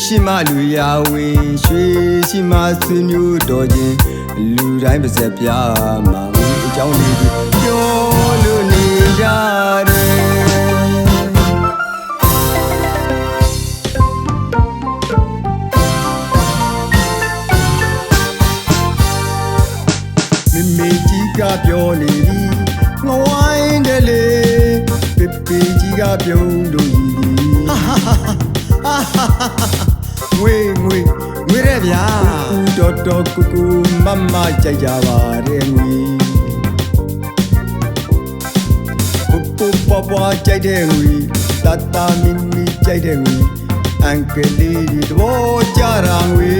ရှိမှလူရဝင်ရွှေရှိမှဆွေမျိုးတော်ချင်းလူတိုင်းပါစက်ပြမှာအကြောင်းလေးပြောလို့နေကြတယ်မေကြီးကပြောနေပြီငဝိုင်းတယ်လေပေပေကြီးကပြုံးလို့ရည်ငွေရဲဗျာတော်တော်ကူကူမမကြိုက်ကြပါတယ်ငွေပူပပွားကြိုက်တဲ့ငွေတတမီမီကြိုက်တဲ့ငွေအန်ကလေးဒီတော့ကြတာငွေ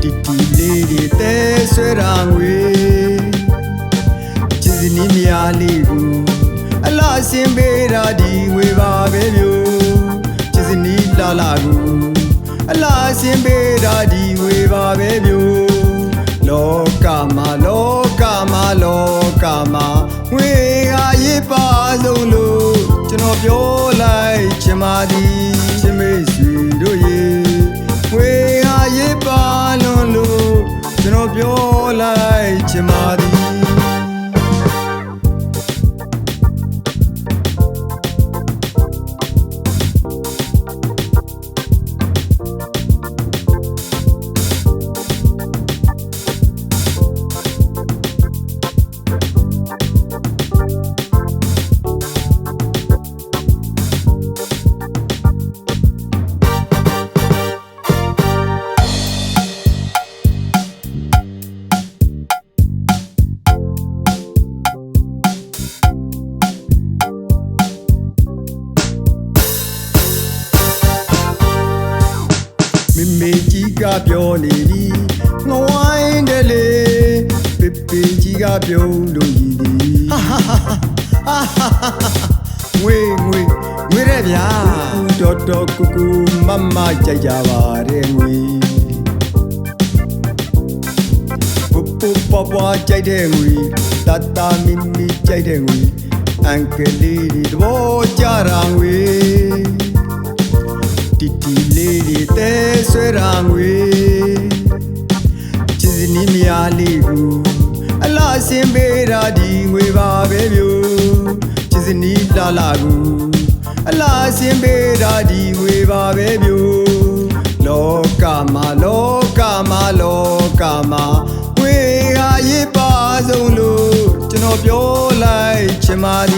တီတီလေးဒီတဲဆွဲတာငွေချစ်စနီးမြားလေးကိုအလားစင်ပေးတာဒီငွေပါပဲမျိုးချစ်စနီးလာလာကိုအလားစင်ပေးတာဒီငွေပါပဲမျိုးလောကမှာငွေဟာရေးပါဆုံးလို့ကျွန်တော်ပြောလိုက်ချင်ပါသည်ချစ်မိတ်ဆွေတို့ရေငွေဟာရေးပါလွန်လို့ကျွန်တော်ပြောလိုက်ချင်ပါသည်မေကြီးကပြောနေပြီငဝိုင်းတယ်လေပေပေကြီးကပြုံးလို့ရည်သည်ငွေရဲဗျာတော်တော်ကူကူမမကြိုက်ကြပါတယ်ငွေပူပပွားကြိုက်တဲ့ငွေတတမီမီကြိုက်တဲ့ငွေအန်ကလေးဒီတော့ကြတာငွေတီတီလေးဒီတဲဆွဲတာငွေချစ်စနီးမြားလေးကိုအလားစင်ပေးတာဒီငွေပါပဲမျိုးချစ်စနီးလာလာကိုအလားစင်ပေးတာဒီငွေပါပဲမျိုးလောကမှာငွေဟာရေးပါဆုံးလို့ကျွန်တော်ပြောလိုက်ချင်ပါသည်